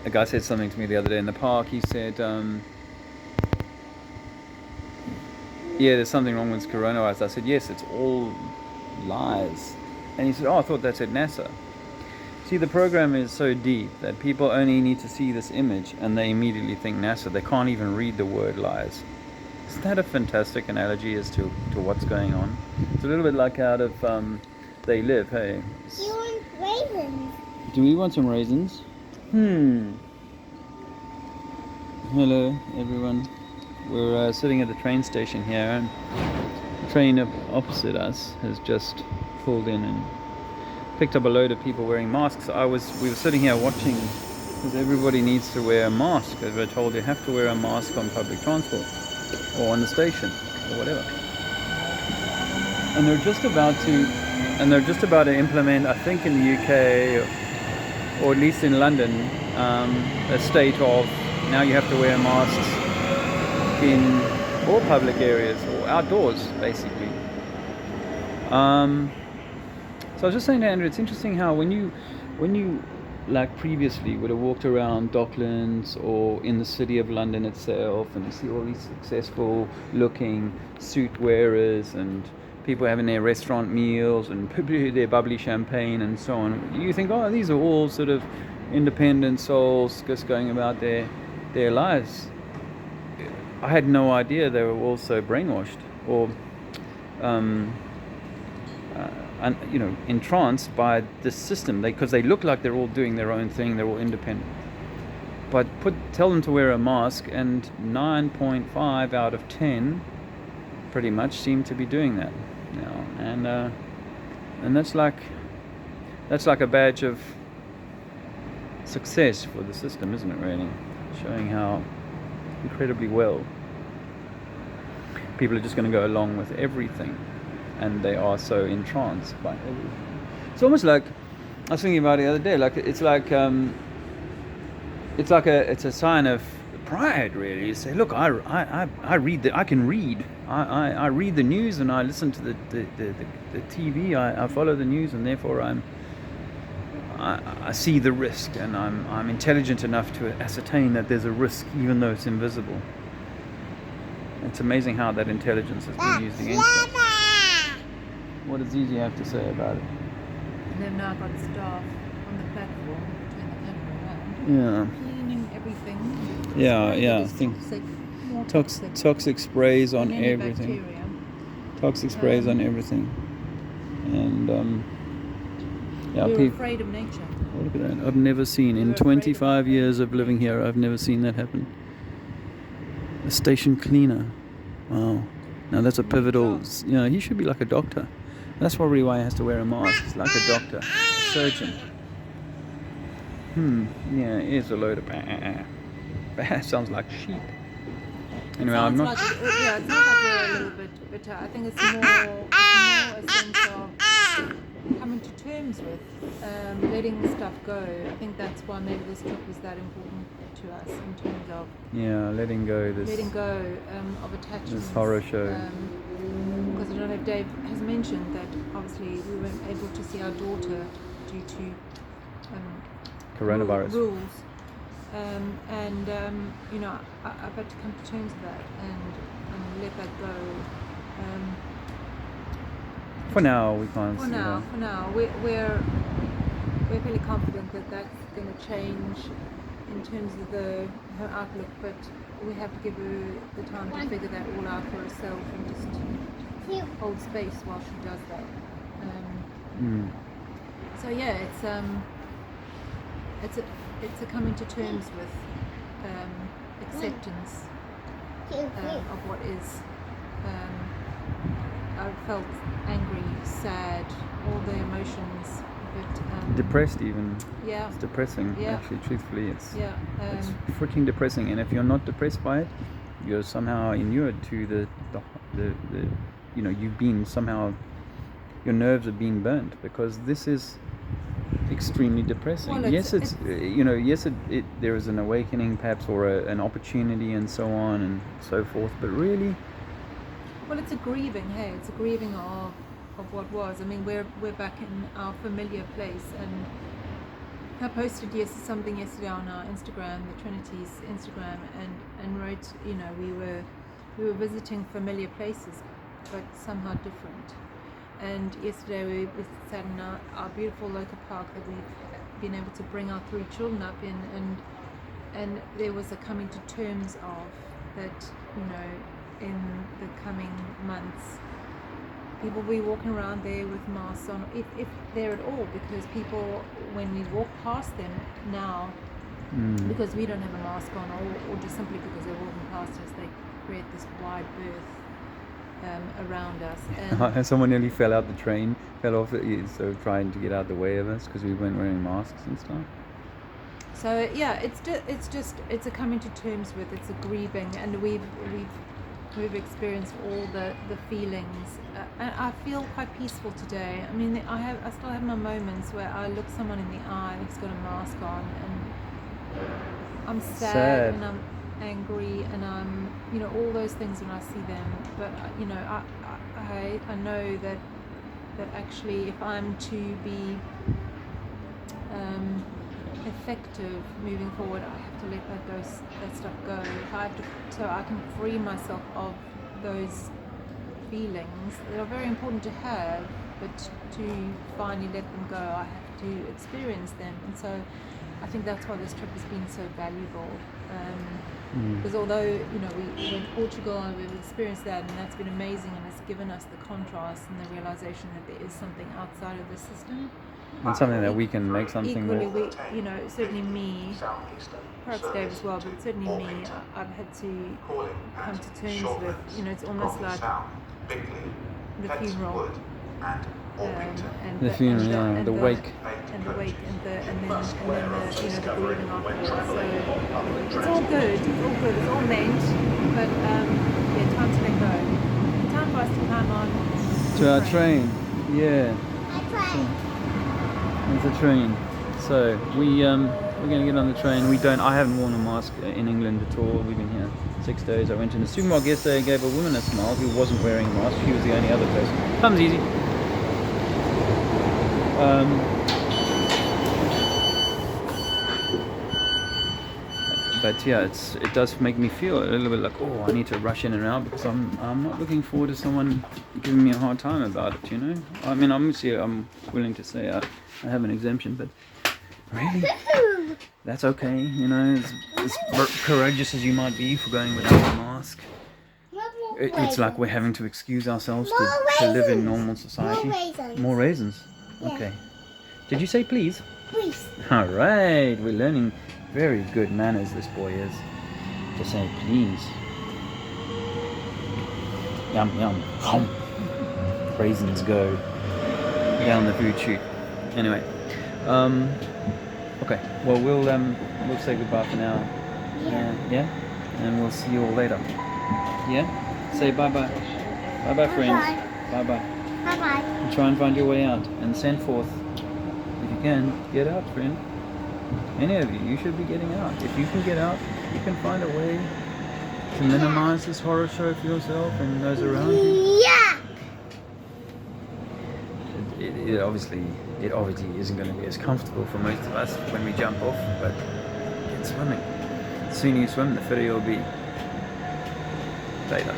a guy said something to me the other day in the park. He said, yeah, there's something wrong with coronavirus. I said, yes, it's all lies. And he said, oh, I thought that said NASA. See, the program is so deep that people only need to see this image and they immediately think NASA. They can't even read the word lies. Isn't that a fantastic analogy as to what's going on? It's a little bit like out of They Live, hey? You want raisins? Do we want some raisins? Hello, everyone. We're sitting at the train station here, and the train opposite us has just pulled in and picked up a load of people wearing masks. We were sitting here watching because everybody needs to wear a mask. As we're told, you have to wear a mask on public transport or on the station or whatever. And they're just about to implement, I think in the UK or at least in London, a state of now you have to wear masks in all public areas or outdoors, basically. So I was just saying to Andrew, it's interesting how when you like previously would have walked around Docklands or in the city of London itself, and you see all these successful looking suit wearers and people having their restaurant meals and their bubbly champagne and so on. You think, oh, these are all sort of independent souls just going about their lives. I had no idea they were all so brainwashed or entranced by this system. Because they look like they're all doing their own thing, they're all independent. But tell them to wear a mask, and 9.5 out of 10 pretty much seem to be doing that now, and that's like a badge of success for the system, isn't it? Really, showing how incredibly well people are just going to go along with everything, and they are so entranced by everything. It's almost like I was thinking about it the other day. Like it's a sign of pride, really. You say, look, I read I can read. I read the news and I listen to the TV. I follow the news, and therefore I see the risk, and I'm intelligent enough to ascertain that there's a risk, even though it's invisible. It's amazing how that intelligence has been used against us. What does Zizi have to say about it? And they've now got staff on the platform to turn the camera around. Yeah. Cleaning everything. Yeah. Toxic sprays on any everything. Bacteria. Toxic sprays on everything. And we're afraid of nature. Oh, look at that. I've never seen, in 25 years of living here, I've never seen that happen. A station cleaner. Wow. Now that's a pivotal, he should be like a doctor. That's probably why he has to wear a mask. He's like a doctor, a surgeon. Yeah, here's a load of sounds like sheep. Anyway, I'm not... It sounds like we're a little bit bitter. I think it's more a sense of coming to terms with, letting stuff go. I think that's why maybe this trip was that important to us in terms of letting go of attachments. This horror show. Because I don't know if Dave has mentioned that obviously we weren't able to see our daughter due to coronavirus rules. I've had to come to terms with that and let that go. For now, we can't. For now, we're fairly confident that that's going to change in terms of her outlook, but we have to give her the time to figure that all out for herself and just hold space while she does that. So yeah, it's a coming to terms with acceptance of what is. I felt angry, sad, all the emotions, but depressed even. Yeah, it's depressing. Yeah. Actually, truthfully, it's freaking depressing. And if you're not depressed by it, you're somehow inured to the you've been somehow, your nerves are being burnt, because this is extremely depressing. Well, there is an awakening perhaps, or an opportunity and so on and so forth, but really, well, it's a grieving. Hey, it's a grieving of what was. I mean, we're back in our familiar place, and I posted something yesterday on our Instagram, the Trinity's Instagram, and wrote, you know, we were visiting familiar places, but somehow different. And yesterday we sat in our beautiful local park that we've been able to bring our 3 children up in, and there was a coming to terms of that, you know, in the coming months, people will be walking around there with masks on, if they're at all, because people, when we walk past them now, because we don't have a mask on, or just simply because they're walking past us, they create this wide berth around us. And Someone nearly fell out the train, fell off it, so trying to get out the way of us because we weren't wearing masks and stuff. so yeah, it's a coming to terms with, it's a grieving, and we've experienced all the feelings, and I feel quite peaceful today. I mean, I still have my moments where I look someone in the eye who's got a mask on, and I'm sad. And I'm angry, and I'm, you know, all those things when I see them. But you know, I know that actually, if I'm to be effective moving forward, I have to let that stuff go. So I can free myself of those feelings that are very important to have, but to finally let them go, I have to experience them. And so I think that's why this trip has been so valuable. Because although, you know, we went to Portugal and we've experienced that, and that's been amazing, and it's given us the contrast and the realization that there is something outside of the system. And something that we can make something Equally, with. you know, certainly me, perhaps Dave as well, but certainly me, I've had to come to terms with, you know, it's almost like the funeral. And The funeral, the wake. And the wake, and then the, you know, the grieving afterwards. So it's all good, it's all meant, but yeah, time to let go. Time for us to climb on To our train, yeah. There's a train. So we're going to get on the train. I haven't worn a mask in England at all. We've been here 6 days. I went in the supermarket yesterday and gave a woman a smile who wasn't wearing a mask. She was the only other person. Comes easy. But yeah, it does make me feel a little bit like, oh, I need to rush in and out, because I'm not looking forward to someone giving me a hard time about it, you know. I mean, obviously I'm willing to say I have an exemption, but really, that's okay, you know. As courageous as you might be for going without a mask, it's like we're having to excuse ourselves to live in normal society. More raisins. Yeah. Okay. Did you say please? Please. All right, we're learning very good manners, this boy is. To say please. Yum yum. Hum. Raisins go down the food chute. Anyway, okay. Well, we'll say goodbye for now. Yeah. And we'll see you all later. Yeah. Say bye bye. Bye bye, friends. Bye bye. Bye bye. And try and find your way out, and send forth. If you can, get out, friend. Any of you should be getting out. If you can get out, you can find a way to minimize this horror show for yourself and those around you. Yeah. It obviously isn't going to be as comfortable for most of us when we jump off, but get swimming. The sooner you swim, the fitter you'll be. Later.